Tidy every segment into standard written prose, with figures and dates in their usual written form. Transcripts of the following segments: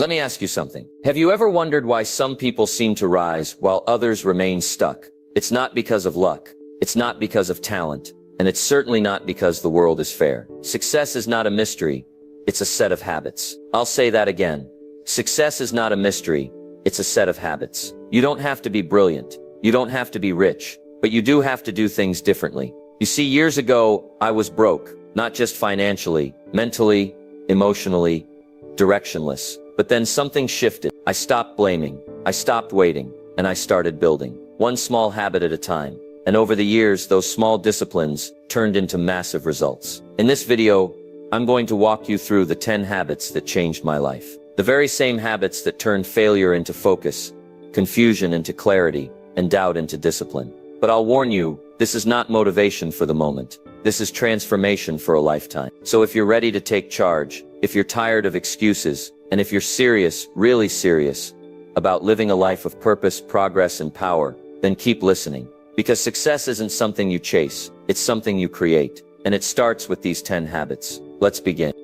Let me ask you something. Have you ever wondered why some people seem to rise while others remain stuck? It's not because of luck. It's not because of talent. And it's certainly not because the world is fair. Success is not a mystery. It's a set of habits. I'll say that again. Success is not a mystery. It's a set of habits. You don't have to be brilliant. You don't have to be rich. But you do have to do things differently. You see, years ago, I was broke. Not just financially, mentally, emotionally, directionless. But then something shifted. I stopped blaming. I stopped waiting. And I started building. One small habit at a time. And over the years, those small disciplines turned into massive results. In this video, I'm going to walk you through the 10 habits that changed my life. The very same habits that turned failure into focus, confusion into clarity, and doubt into discipline. But I'll warn you, this is not motivation for the moment. This is transformation for a lifetime. So if you're ready to take charge, if you're tired of excuses, and if you're serious, really serious, about living a life of purpose, progress, and power, then keep listening. Because success isn't something you chase, it's something you create. And it starts with these 10 habits. Let's begin.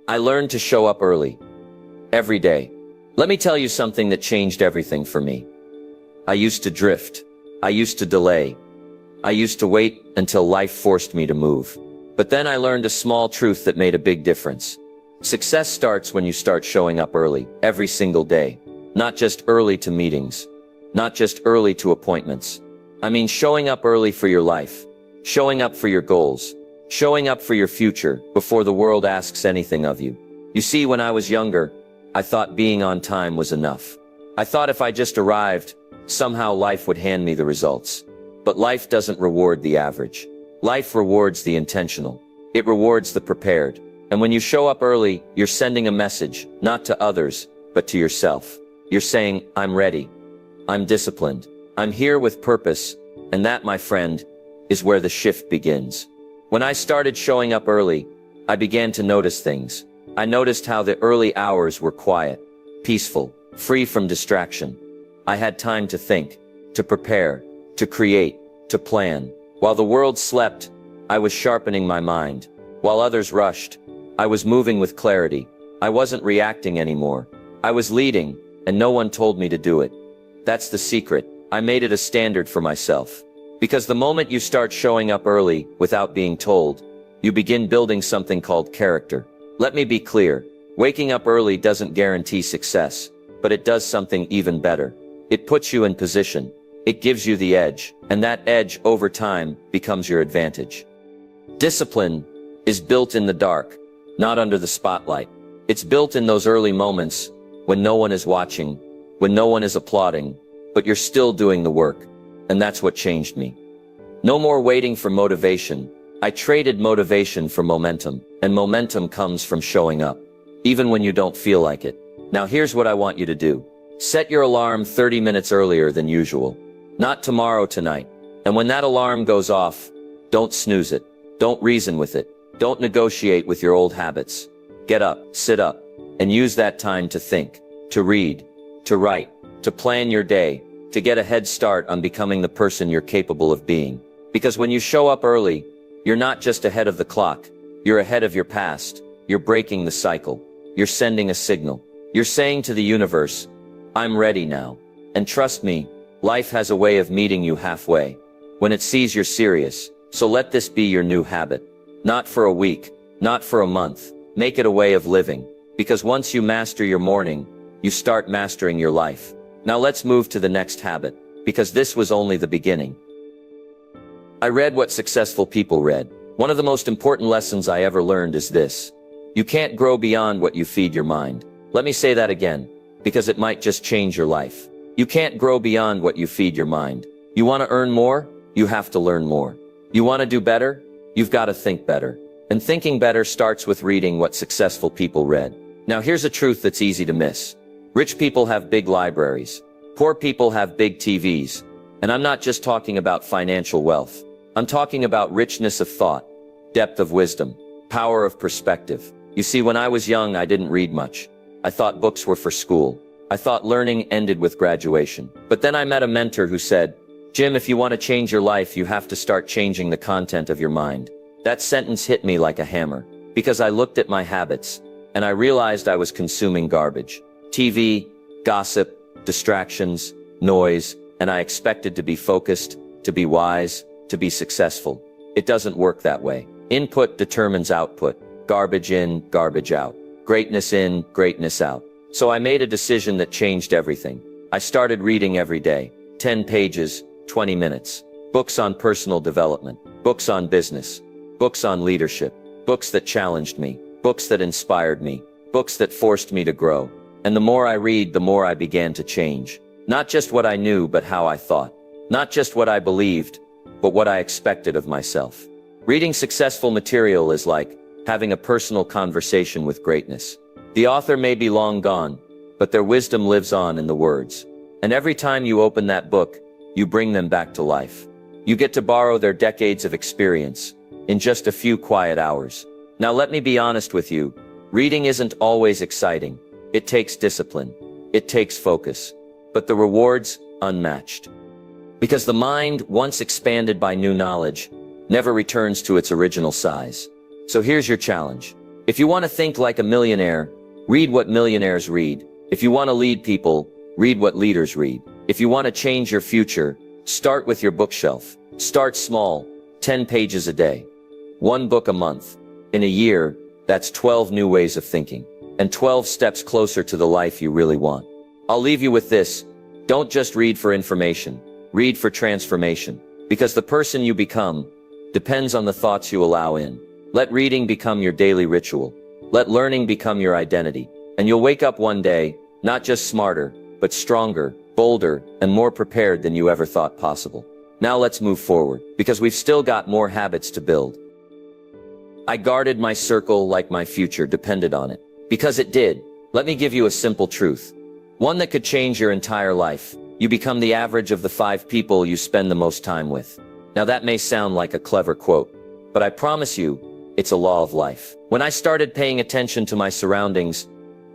I learned to show up early. Every day. Let me tell you something that changed everything for me. I used to drift. I used to delay. I used to wait until life forced me to move. But then I learned a small truth that made a big difference. Success starts when you start showing up early, every single day. Not just early to meetings. Not just early to appointments. I mean showing up early for your life. Showing up for your goals. Showing up for your future before the world asks anything of you. You see, when I was younger, I thought being on time was enough. I thought if I just arrived, somehow life would hand me the results. But life doesn't reward the average. Life rewards the intentional. It rewards the prepared. And when you show up early, you're sending a message, not to others, but to yourself. You're saying, I'm ready. I'm disciplined. I'm here with purpose. And that, my friend, is where the shift begins. When I started showing up early, I began to notice things. I noticed how the early hours were quiet, peaceful, free from distraction. I had time to think, to prepare, to create, to plan. While the world slept, I was sharpening my mind. While others rushed, I was moving with clarity. I wasn't reacting anymore. I was leading, and no one told me to do it. That's the secret. I made it a standard for myself. Because the moment you start showing up early without being told, you begin building something called character. Let me be clear. Waking up early doesn't guarantee success, but it does something even better. It puts you in position. It gives you the edge, and that edge over time becomes your advantage. Discipline is built in the dark, not under the spotlight. It's built in those early moments when no one is watching, when no one is applauding, but you're still doing the work. And that's what changed me. No more waiting for motivation. I traded motivation for momentum, and momentum comes from showing up, even when you don't feel like it. Now here's what I want you to do. Set your alarm 30 minutes earlier than usual. Not tomorrow, tonight. And when that alarm goes off, don't snooze it. Don't reason with it. Don't negotiate with your old habits. Get up, sit up, and use that time to think, to read, to write, to plan your day, to get a head start on becoming the person you're capable of being. Because when you show up early, you're not just ahead of the clock. You're ahead of your past. You're breaking the cycle. You're sending a signal. You're saying to the universe, I'm ready now. And trust me, life has a way of meeting you halfway when it sees you're serious. So let this be your new habit. Not for a week, not for a month. Make it a way of living. Because once you master your morning, you start mastering your life. Now let's move to the next habit, because this was only the beginning. I read what successful people read. One of the most important lessons I ever learned is this. You can't grow beyond what you feed your mind. Let me say that again, because it might just change your life. You can't grow beyond what you feed your mind. You want to earn more? You have to learn more. You want to do better? You've got to think better. And thinking better starts with reading what successful people read. Now here's a truth that's easy to miss. Rich people have big libraries. Poor people have big TVs. And I'm not just talking about financial wealth. I'm talking about richness of thought, depth of wisdom, power of perspective. You see, when I was young, I didn't read much. I thought books were for school. I thought learning ended with graduation. But then I met a mentor who said, Jim, if you want to change your life, you have to start changing the content of your mind. That sentence hit me like a hammer, because I looked at my habits, and I realized I was consuming garbage. TV, gossip, distractions, noise, and I expected to be focused, to be wise, to be successful. It doesn't work that way. Input determines output. Garbage in, garbage out. Greatness in, greatness out. So I made a decision that changed everything. I started reading every day. 10 pages, 20 minutes. Books on personal development. Books on business. Books on leadership. Books that challenged me. Books that inspired me. Books that forced me to grow. And the more I read, the more I began to change. Not just what I knew, but how I thought. Not just what I believed, but what I expected of myself. Reading successful material is like having a personal conversation with greatness. The author may be long gone, but their wisdom lives on in the words. And every time you open that book, you bring them back to life. You get to borrow their decades of experience in just a few quiet hours. Now let me be honest with you. Reading isn't always exciting. It takes discipline. It takes focus. But the rewards, unmatched. Because the mind, once expanded by new knowledge, never returns to its original size. So here's your challenge. If you want to think like a millionaire, read what millionaires read. If you want to lead people, read what leaders read. If you want to change your future, start with your bookshelf. Start small, 10 pages a day. 1 book a month. In a year, that's 12 new ways of thinking. And 12 steps closer to the life you really want. I'll leave you with this. Don't just read for information. Read for transformation. Because the person you become depends on the thoughts you allow in. Let reading become your daily ritual. Let learning become your identity. And you'll wake up one day, not just smarter, but stronger, bolder, and more prepared than you ever thought possible. Now let's move forward, because we've still got more habits to build. I guarded my circle like my future depended on it. Because it did. Let me give you a simple truth. One that could change your entire life. You become the average of the 5 people you spend the most time with. Now that may sound like a clever quote, but I promise you, it's a law of life. When I started paying attention to my surroundings,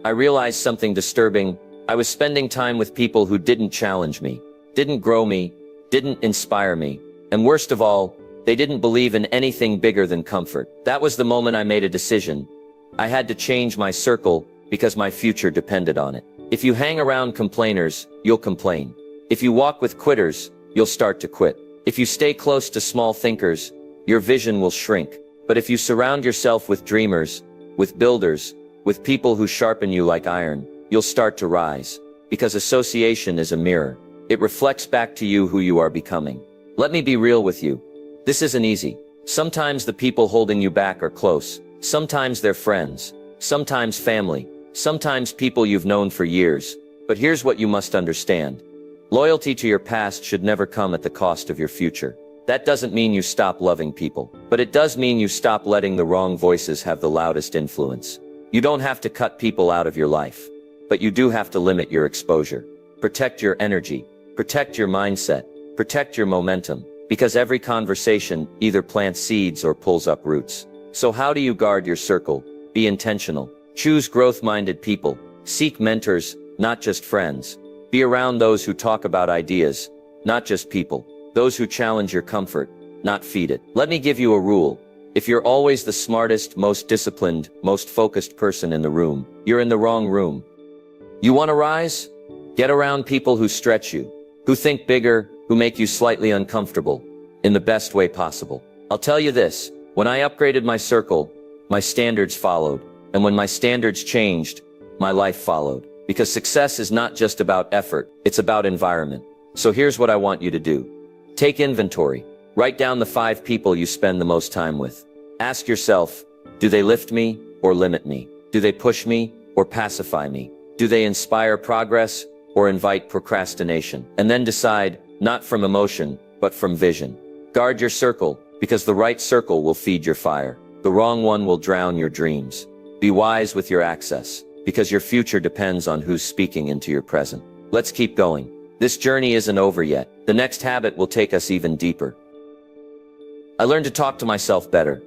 I realized something disturbing. I was spending time with people who didn't challenge me, didn't grow me, didn't inspire me, and worst of all, they didn't believe in anything bigger than comfort. That was the moment I made a decision. I had to change my circle because my future depended on it. If you hang around complainers, you'll complain. If you walk with quitters, you'll start to quit. If you stay close to small thinkers, your vision will shrink. But if you surround yourself with dreamers, with builders, with people who sharpen you like iron, you'll start to rise. Because association is a mirror. It reflects back to you who you are becoming. Let me be real with you. This isn't easy. Sometimes the people holding you back are close. Sometimes they're friends. Sometimes family. Sometimes people you've known for years. But here's what you must understand. Loyalty to your past should never come at the cost of your future. That doesn't mean you stop loving people, but it does mean you stop letting the wrong voices have the loudest influence. You don't have to cut people out of your life, but you do have to limit your exposure. Protect your energy, protect your mindset, protect your momentum, because every conversation either plants seeds or pulls up roots. So how do you guard your circle? Be intentional. Choose growth-minded people. Seek mentors, not just friends. Be around those who talk about ideas, not just people. Those who challenge your comfort, not feed it. Let me give you a rule. If you're always the smartest, most disciplined, most focused person in the room, you're in the wrong room. You want to rise? Get around people who stretch you, who think bigger, who make you slightly uncomfortable, in the best way possible. I'll tell you this, when I upgraded my circle, my standards followed. And when my standards changed, my life followed. Because success is not just about effort, it's about environment. So here's what I want you to do. Take inventory. Write down the 5 people you spend the most time with. Ask yourself, do they lift me or limit me? Do they push me or pacify me? Do they inspire progress or invite procrastination? And then decide, not from emotion, but from vision. Guard your circle, because the right circle will feed your fire. The wrong one will drown your dreams. Be wise with your access, because your future depends on who's speaking into your present. Let's keep going. This journey isn't over yet. The next habit will take us even deeper. I learned to talk to myself better.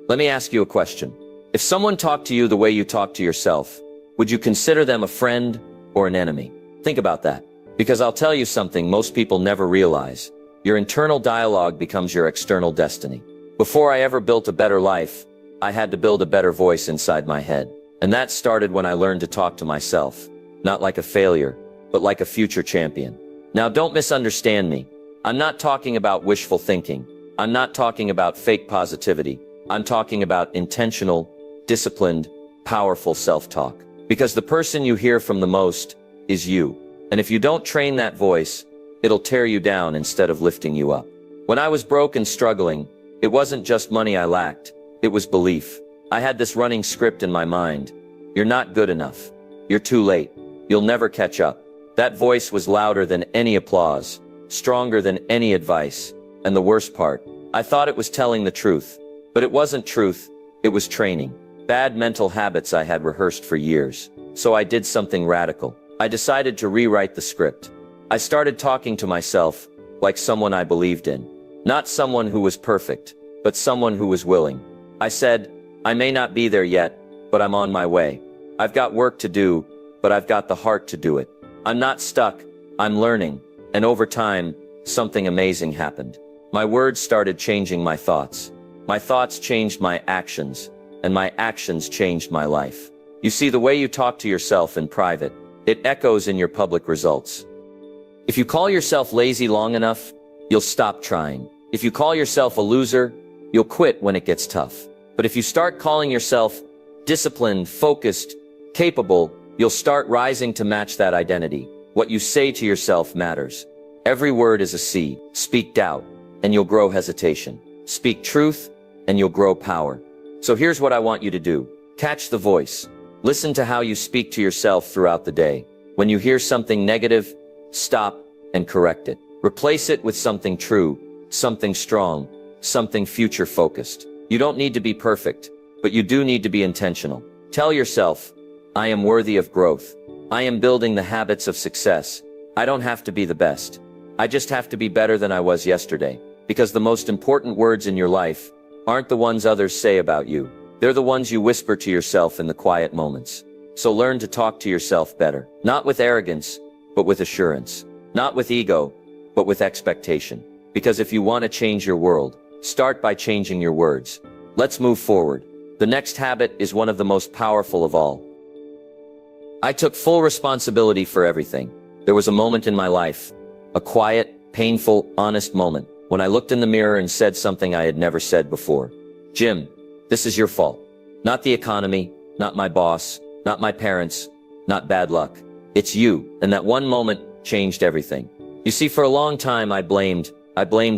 Let me ask you a question. If someone talked to you the way you talk to yourself, would you consider them a friend or an enemy? Think about that. Because I'll tell you something most people never realize. Your internal dialogue becomes your external destiny. Before I ever built a better life, I had to build a better voice inside my head. And that started when I learned to talk to myself, not like a failure, but like a future champion. Now don't misunderstand me. I'm not talking about wishful thinking. I'm not talking about fake positivity. I'm talking about intentional, disciplined, powerful self-talk. Because the person you hear from the most is you. And if you don't train that voice, it'll tear you down instead of lifting you up. When I was broke and struggling, it wasn't just money I lacked, it was belief. I had this running script in my mind. You're not good enough. You're too late. You'll never catch up. That voice was louder than any applause, stronger than any advice. And the worst part, I thought it was telling the truth. But it wasn't truth, it was training. Bad mental habits I had rehearsed for years. So I did something radical. I decided to rewrite the script. I started talking to myself like someone I believed in. Not someone who was perfect, but someone who was willing. I said, I may not be there yet, but I'm on my way. I've got work to do, but I've got the heart to do it. I'm not stuck, I'm learning. And over time, something amazing happened. My words started changing my thoughts. My thoughts changed my actions, and my actions changed my life. You see, the way you talk to yourself in private, it echoes in your public results. If you call yourself lazy long enough, you'll stop trying. If you call yourself a loser, you'll quit when it gets tough. But if you start calling yourself disciplined, focused, capable, you'll start rising to match that identity. What you say to yourself matters. Every word is a seed. Speak doubt, and you'll grow hesitation. Speak truth, and you'll grow power. So here's what I want you to do. Catch the voice. Listen to how you speak to yourself throughout the day. When you hear something negative, stop and correct it. Replace it with something true, something strong, something future-focused. You don't need to be perfect, but you do need to be intentional. Tell yourself, I am worthy of growth. I am building the habits of success. I don't have to be the best. I just have to be better than I was yesterday. Because the most important words in your life aren't the ones others say about you. They're the ones you whisper to yourself in the quiet moments. So learn to talk to yourself better. Not with arrogance, but with assurance. Not with ego, but with expectation. Because if you want to change your world, start by changing your words. Let's move forward. The next habit is one of the most powerful of all. I took full responsibility for everything. There was a moment in my life, a quiet, painful, honest moment, when I looked in the mirror and said something I had never said before. Jim, this is your fault. Not the economy, not my boss, not my parents, not bad luck. It's you. And that one moment changed everything. You see, for a long time I blamed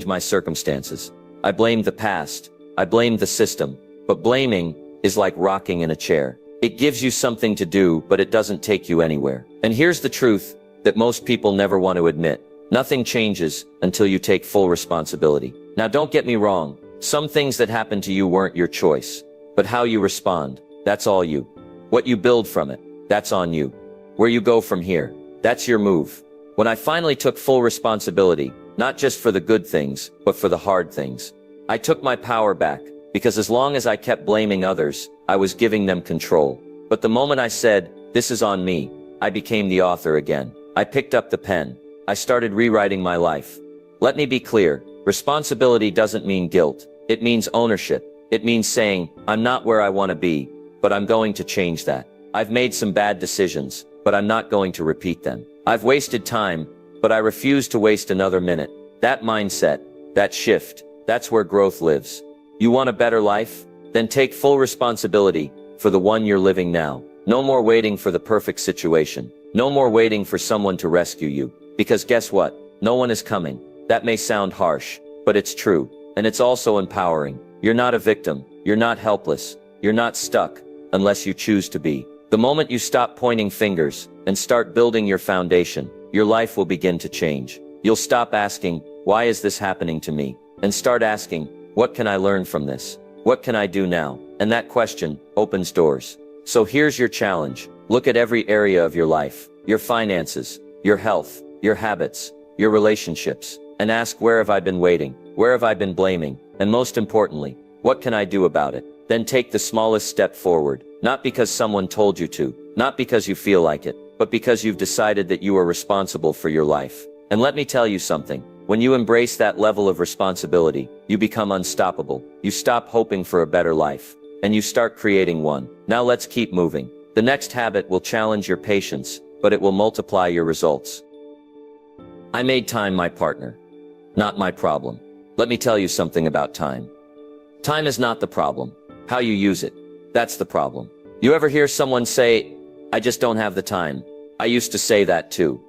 my circumstances. I blamed the past. I blamed the system. But blaming is like rocking in a chair. It gives you something to do, but it doesn't take you anywhere. And here's the truth that most people never want to admit. Nothing changes until you take full responsibility. Now don't get me wrong. Some things that happened to you weren't your choice. But how you respond, that's all you. What you build from it, that's on you. Where you go from here, that's your move. When I finally took full responsibility, not just for the good things, but for the hard things, I took my power back. Because as long as I kept blaming others, I was giving them control. But the moment I said, this is on me, I became the author again. I picked up the pen. I started rewriting my life. Let me be clear. Responsibility doesn't mean guilt. It means ownership. It means saying, I'm not where I want to be, but I'm going to change that. I've made some bad decisions, but I'm not going to repeat them. I've wasted time, but I refuse to waste another minute. That mindset, that shift, that's where growth lives. You want a better life? Then take full responsibility for the one you're living now. No more waiting for the perfect situation. No more waiting for someone to rescue you. Because guess what? No one is coming. That may sound harsh, but it's true. And it's also empowering. You're not a victim. You're not helpless. You're not stuck, unless you choose to be. The moment you stop pointing fingers and start building your foundation, your life will begin to change. You'll stop asking, why is this happening to me? And start asking, what can I learn from this? What can I do now? And that question opens doors. So here's your challenge. Look at every area of your life, your finances, your health, your habits, your relationships, and ask, where have I been waiting? Where have I been blaming? And most importantly, what can I do about it? Then take the smallest step forward, not because someone told you to, not because you feel like it, but because you've decided that you are responsible for your life. And let me tell you something. When you embrace that level of responsibility, you become unstoppable. You stop hoping for a better life, and you start creating one. Now let's keep moving. The next habit will challenge your patience, but it will multiply your results. I made time my partner, not my problem. Let me tell you something about time. Time is not the problem. How you use it, that's the problem. You ever hear someone say, "I just don't have the time"? I used to say that too.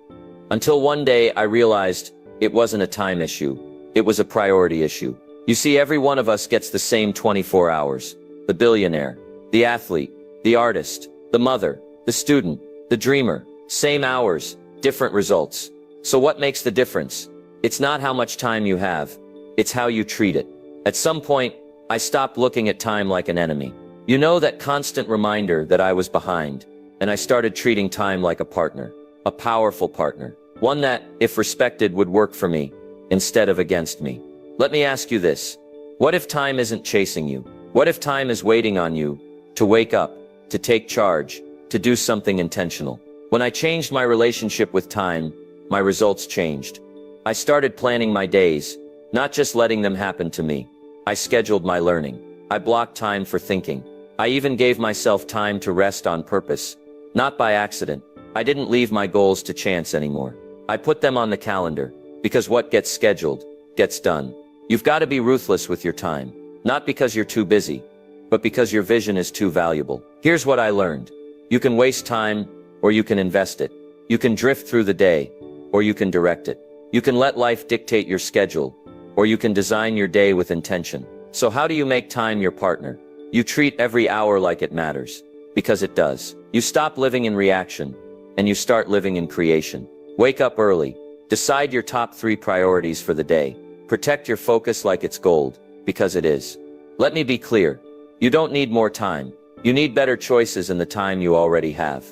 Until one day I realized it wasn't a time issue. It was a priority issue. You see, every one of us gets the same 24 hours. The billionaire, the athlete, the artist, the mother, the student, the dreamer. Same hours, different results. So what makes the difference? It's not how much time you have. It's how you treat it. At some point, I stopped looking at time like an enemy. You know, that constant reminder that I was behind. And I started treating time like a partner. A powerful partner. One that, if respected, would work for me, instead of against me. Let me ask you this. What if time isn't chasing you? What if time is waiting on you to wake up, to take charge, to do something intentional? When I changed my relationship with time, my results changed. I started planning my days, not just letting them happen to me. I scheduled my learning. I blocked time for thinking. I even gave myself time to rest on purpose, not by accident. I didn't leave my goals to chance anymore. I put them on the calendar, because what gets scheduled, gets done. You've got to be ruthless with your time, not because you're too busy, but because your vision is too valuable. Here's what I learned. You can waste time, or you can invest it. You can drift through the day, or you can direct it. You can let life dictate your schedule, or you can design your day with intention. So how do you make time your partner? You treat every hour like it matters, because it does. You stop living in reaction, and you start living in creation. Wake up early. Decide your top 3 priorities for the day. Protect your focus like it's gold, because it is. Let me be clear. You don't need more time. You need better choices in the time you already have.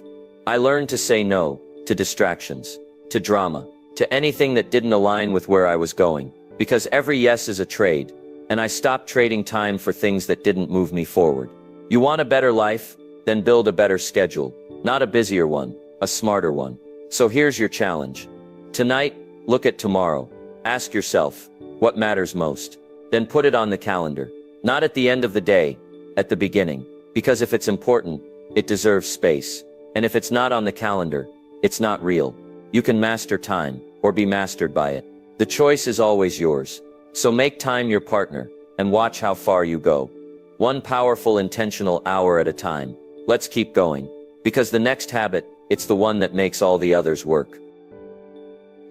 I learned to say no to distractions, to drama, to anything that didn't align with where I was going, because every yes is a trade, and I stopped trading time for things that didn't move me forward. You want a better life? Then build a better schedule, not a busier one, a smarter one. So here's your challenge. Tonight, look at tomorrow. Ask yourself, what matters most? Then put it on the calendar. Not at the end of the day, at the beginning. Because if it's important, it deserves space. And if it's not on the calendar, it's not real. You can master time, or be mastered by it. The choice is always yours. So make time your partner, and watch how far you go. One powerful, intentional hour at a time. Let's keep going. Because the next habit, it's the one that makes all the others work.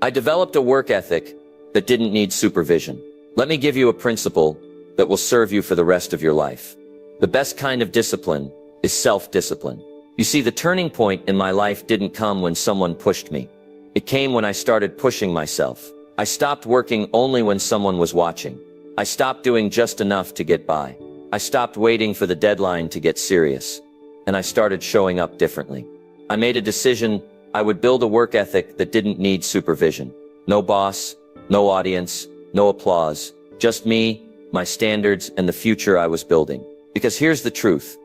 I developed a work ethic that didn't need supervision. Let me give you a principle that will serve you for the rest of your life. The best kind of discipline is self-discipline. You see, the turning point in my life didn't come when someone pushed me. It came when I started pushing myself. I stopped working only when someone was watching. I stopped doing just enough to get by. I stopped waiting for the deadline to get serious. And I started showing up differently. I made a decision. I would build a work ethic that didn't need supervision. No boss, no audience, no applause. Just me, my standards, and the future I was building. Because here's the truth.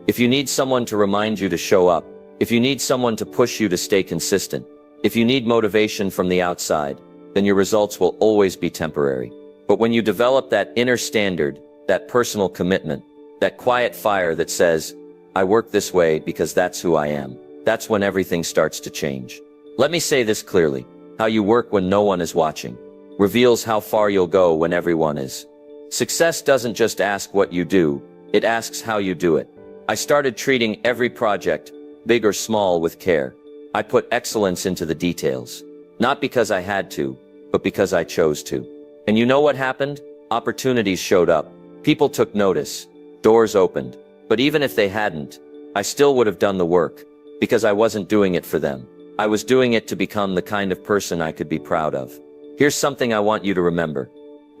If you need someone to remind you to show up, if you need someone to push you to stay consistent, if you need motivation from the outside, then your results will always be temporary. But when you develop that inner standard, that personal commitment, that quiet fire that says, I work this way because that's who I am, that's when everything starts to change. Let me say this clearly. How you work when no one is watching reveals how far you'll go when everyone is. Success doesn't just ask what you do, it asks how you do it. I started treating every project, big or small, with care. I put excellence into the details. Not because I had to, but because I chose to. And you know what happened? Opportunities showed up. People took notice. Doors opened. But even if they hadn't, I still would have done the work, because I wasn't doing it for them. I was doing it to become the kind of person I could be proud of. Here's something I want you to remember.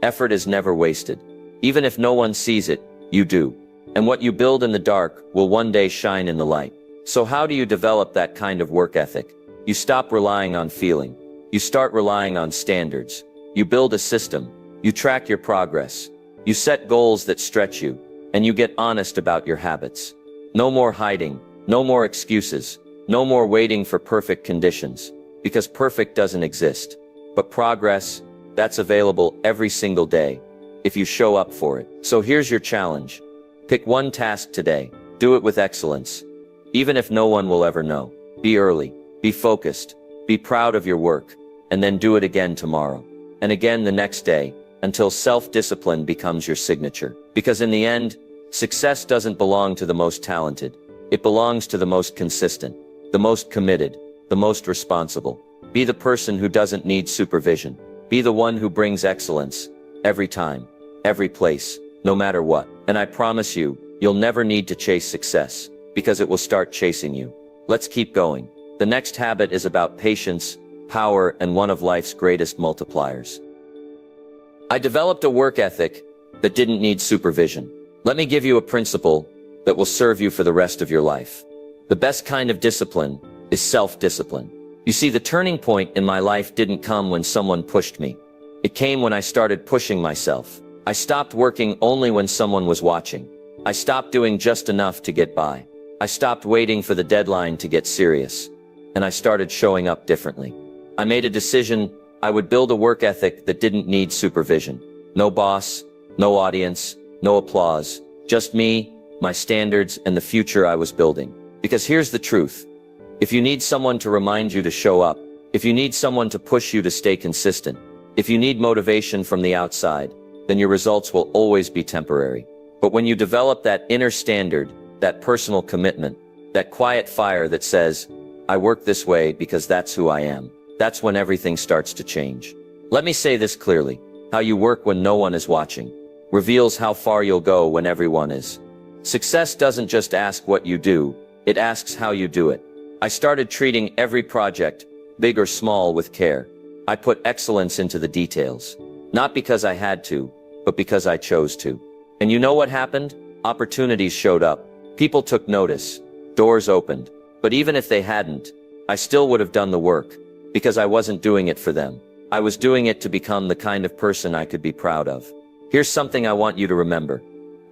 Effort is never wasted. Even if no one sees it, you do. And what you build in the dark will one day shine in the light. So how do you develop that kind of work ethic? You stop relying on feeling. You start relying on standards. You build a system. You track your progress. You set goals that stretch you. And you get honest about your habits. No more hiding. No more excuses. No more waiting for perfect conditions. Because perfect doesn't exist. But progress, that's available every single day, if you show up for it. So here's your challenge. Pick one task today. Do it with excellence. even if no one will ever know. Be early, be focused, be proud of your work, and then do it again tomorrow. And again the next day, until self-discipline becomes your signature. Because in the end, success doesn't belong to the most talented. It belongs to the most consistent, the most committed, the most responsible. Be the person who doesn't need supervision. Be the one who brings excellence, every time, every place, no matter what. And I promise you, you'll never need to chase success, because it will start chasing you. Let's keep going. The next habit is about patience, power, and one of life's greatest multipliers. I developed a work ethic that didn't need supervision. Let me give you a principle that will serve you for the rest of your life. The best kind of discipline is self-discipline. You see, the turning point in my life didn't come when someone pushed me. It came when I started pushing myself. I stopped working only when someone was watching. I stopped doing just enough to get by. I stopped waiting for the deadline to get serious. And I started showing up differently. I made a decision. I would build a work ethic that didn't need supervision. No boss, no audience, no applause. Just me, my standards, and the future I was building. Because here's the truth. If you need someone to remind you to show up, if you need someone to push you to stay consistent, if you need motivation from the outside, then your results will always be temporary. But when you develop that inner standard, that personal commitment, that quiet fire that says, I work this way because that's who I am, that's when everything starts to change. Let me say this clearly. How you work when no one is watching reveals how far you'll go when everyone is. Success doesn't just ask what you do, it asks how you do it. I started treating every project, big or small, with care. I put excellence into the details. Not because I had to, but because I chose to. And you know what happened? Opportunities showed up. People took notice. Doors opened. But even if they hadn't, I still would have done the work. Because I wasn't doing it for them. I was doing it to become the kind of person I could be proud of. Here's something I want you to remember.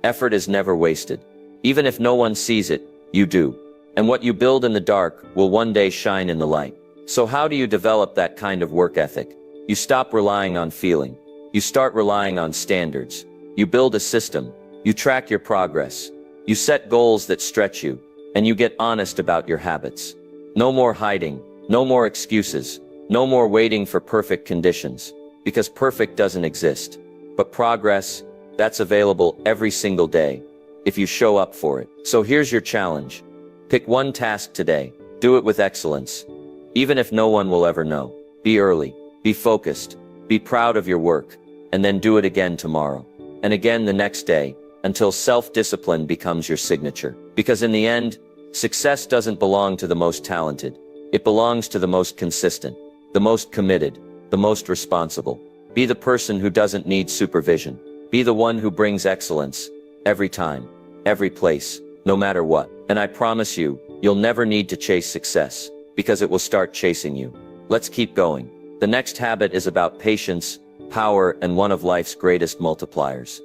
Effort is never wasted. Even if no one sees it, you do. And what you build in the dark will one day shine in the light. So how do you develop that kind of work ethic? You stop relying on feeling. You start relying on standards. You build a system. You track your progress. You set goals that stretch you. And you get honest about your habits. No more hiding. No more excuses. No more waiting for perfect conditions. Because perfect doesn't exist. But progress, that's available every single day, if you show up for it. So here's your challenge. Pick one task today. Do it with excellence. Even if no one will ever know. Be early. Be focused. Be proud of your work. And then do it again tomorrow. And again the next day, until self-discipline becomes your signature. Because in the end, success doesn't belong to the most talented. It belongs to the most consistent, the most committed, the most responsible. Be the person who doesn't need supervision. Be the one who brings excellence, every time, every place, no matter what. And I promise you, you'll never need to chase success, because it will start chasing you. Let's keep going. The next habit is about patience, power, and one of life's greatest multipliers.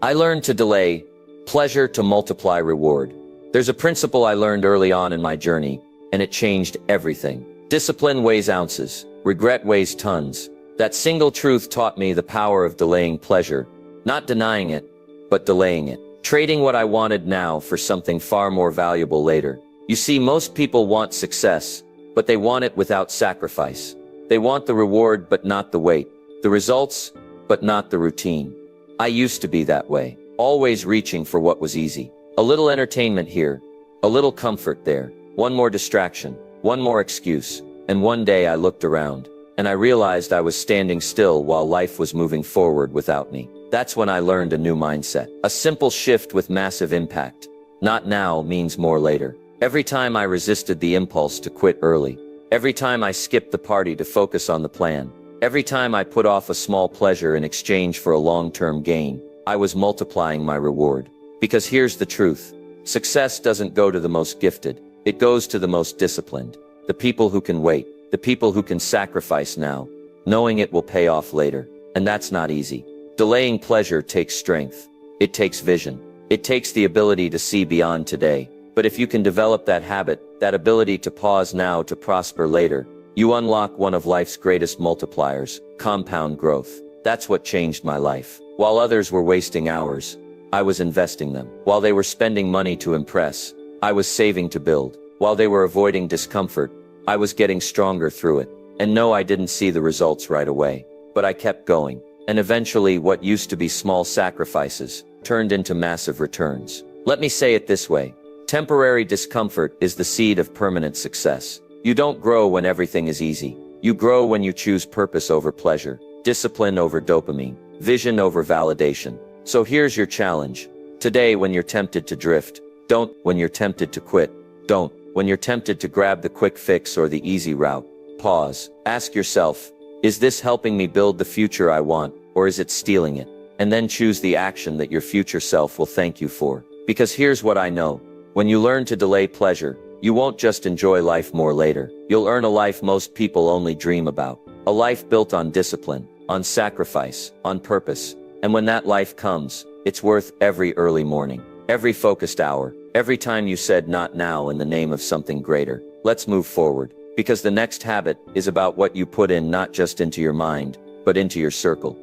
I learned to delay pleasure to multiply reward. There's a principle I learned early on in my journey, and it changed everything. Discipline weighs ounces, regret weighs tons. That single truth taught me the power of delaying pleasure, not denying it, but delaying it. Trading what I wanted now for something far more valuable later. You see, most people want success, but they want it without sacrifice. They want the reward but not the wait. The results, but not the routine. I used to be that way, always reaching for what was easy. A little entertainment here, a little comfort there, one more distraction, one more excuse. And one day I looked around, and I realized I was standing still while life was moving forward without me. That's when I learned a new mindset. A simple shift with massive impact. Not now means more later. Every time I resisted the impulse to quit early. Every time I skipped the party to focus on the plan. Every time I put off a small pleasure in exchange for a long-term gain, I was multiplying my reward. Because here's the truth. Success doesn't go to the most gifted. It goes to the most disciplined. The people who can wait. The people who can sacrifice now, knowing it will pay off later. And that's not easy. Delaying pleasure takes strength. It takes vision. It takes the ability to see beyond today. But if you can develop that habit, that ability to pause now to prosper later, you unlock one of life's greatest multipliers, compound growth. That's what changed my life. While others were wasting hours, I was investing them. While they were spending money to impress, I was saving to build. While they were avoiding discomfort, I was getting stronger through it. And no, I didn't see the results right away. But I kept going. And eventually, what used to be small sacrifices turned into massive returns. Let me say it this way. Temporary discomfort is the seed of permanent success. You don't grow when everything is easy. You grow when you choose purpose over pleasure, discipline over dopamine, vision over validation. So here's your challenge. Today, when you're tempted to drift, don't. When you're tempted to quit, don't. When you're tempted to grab the quick fix or the easy route, pause. Ask yourself, is this helping me build the future I want, or is it stealing it? And then choose the action that your future self will thank you for. Because here's what I know. When you learn to delay pleasure, you won't just enjoy life more later. You'll earn a life most people only dream about. A life built on discipline, on sacrifice, on purpose. And when that life comes, it's worth every early morning, every focused hour, every time you said not now in the name of something greater. Let's move forward. Because the next habit is about what you put in, not just into your mind, but into your circle.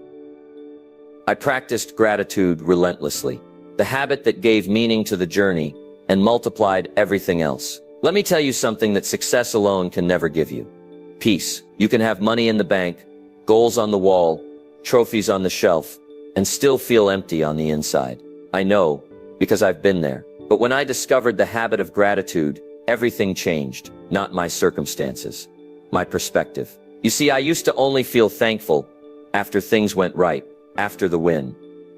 I practiced gratitude relentlessly. The habit that gave meaning to the journey and multiplied everything else. Let me tell you something that success alone can never give you. Peace. You can have money in the bank, goals on the wall, trophies on the shelf, and still feel empty on the inside. I know, because I've been there. But when I discovered the habit of gratitude, everything changed. Not my circumstances, my perspective. You see, I used to only feel thankful after things went right, after the win,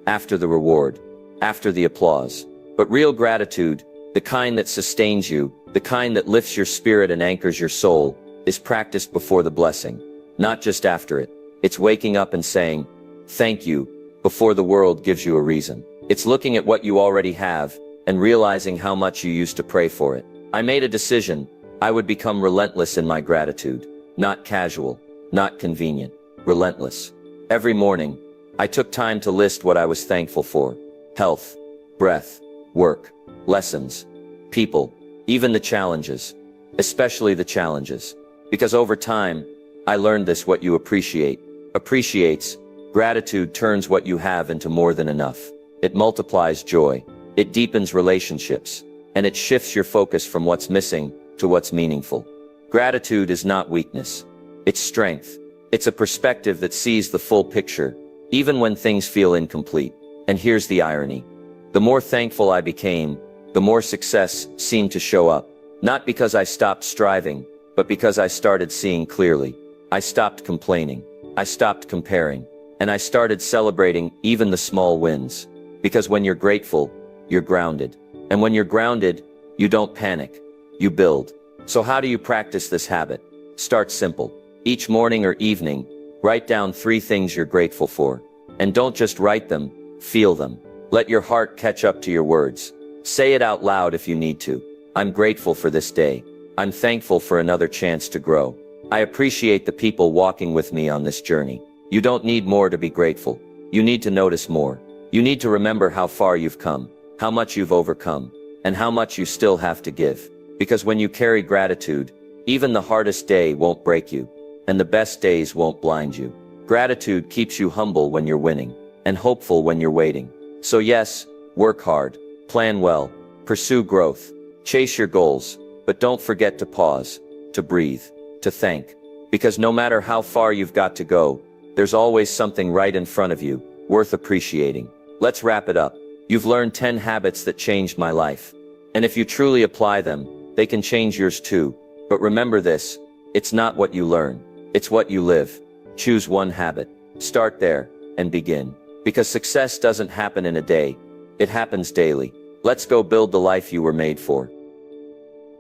after the reward, after the applause. But real gratitude, the kind that sustains you, the kind that lifts your spirit and anchors your soul, is practiced before the blessing, not just after it. It's waking up and saying, thank you, before the world gives you a reason. It's looking at what you already have and realizing how much you used to pray for it. I made a decision. I would become relentless in my gratitude. Not casual, not convenient, relentless. Every morning, I took time to list what I was thankful for. Health, breath, work, lessons, people, even the challenges, especially the challenges. Because over time, I learned this: what you appreciates. Gratitude turns what you have into more than enough. It multiplies joy, it deepens relationships, and it shifts your focus from what's missing to what's meaningful. Gratitude is not weakness. It's strength. It's a perspective that sees the full picture, even when things feel incomplete. And here's the irony. The more thankful I became, the more success seemed to show up. Not because I stopped striving, but because I started seeing clearly. I stopped complaining. I stopped comparing. And I started celebrating even the small wins. Because when you're grateful, you're grounded. And when you're grounded, you don't panic. You build. So how do you practice this habit? Start simple. Each morning or evening, write down 3 things you're grateful for. And don't just write them, feel them. Let your heart catch up to your words. Say it out loud if you need to. I'm grateful for this day. I'm thankful for another chance to grow. I appreciate the people walking with me on this journey. You don't need more to be grateful. You need to notice more. You need to remember how far you've come, how much you've overcome, and how much you still have to give. Because when you carry gratitude, even the hardest day won't break you, and the best days won't blind you. Gratitude keeps you humble when you're winning, and hopeful when you're waiting. So yes, work hard, plan well, pursue growth, chase your goals, but don't forget to pause, to breathe, to thank. Because no matter how far you've got to go, there's always something right in front of you, worth appreciating. Let's wrap it up. You've learned 10 habits that changed my life. And if you truly apply them, they can change yours too. But remember this, it's not what you learn, it's what you live. Choose one habit, start there, and begin. Because success doesn't happen in a day, it happens daily. Let's go build the life you were made for.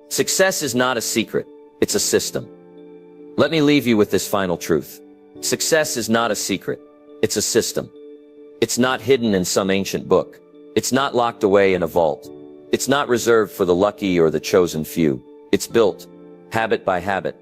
Success is not a secret, it's a system. Let me leave you with this final truth. Success is not a secret, it's a system. It's not hidden in some ancient book. It's not locked away in a vault. It's not reserved for the lucky or the chosen few. It's built, habit by habit,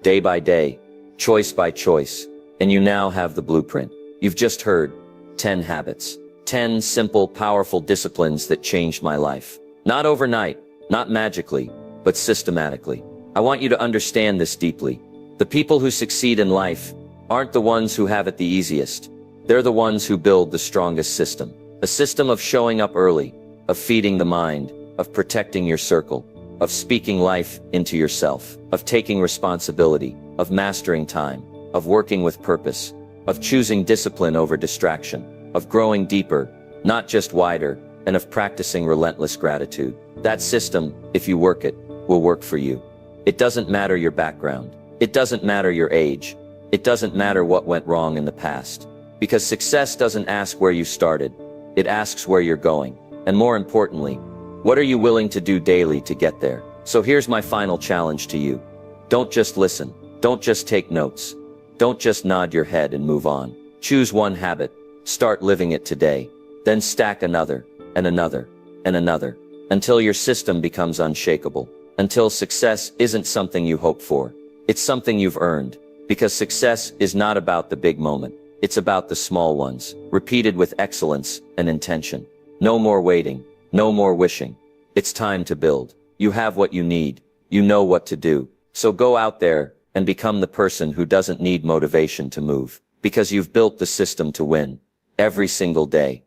day by day, choice by choice. And you now have the blueprint. You've just heard 10 habits. 10 simple, powerful disciplines that changed my life. Not overnight, not magically, but systematically. I want you to understand this deeply. The people who succeed in life aren't the ones who have it the easiest. They're the ones who build the strongest system. A system of showing up early, of feeding the mind, of protecting your circle, of speaking life into yourself, of taking responsibility, of mastering time, of working with purpose, of choosing discipline over distraction, of growing deeper, not just wider, and of practicing relentless gratitude. That system, if you work it, will work for you. It doesn't matter your background. It doesn't matter your age. It doesn't matter what went wrong in the past. Because success doesn't ask where you started. It asks where you're going. And more importantly, what are you willing to do daily to get there? So here's my final challenge to you. Don't just listen. Don't just take notes. Don't just nod your head and move on. Choose one habit. Start living it today. Then stack another, and another, and another, until your system becomes unshakable. Until success isn't something you hope for. It's something you've earned. Because success is not about the big moment. It's about the small ones, repeated with excellence and intention. No more waiting. No more wishing. It's time to build. You have what you need. You know what to do. So go out there and become the person who doesn't need motivation to move. Because you've built the system to win. Every single day.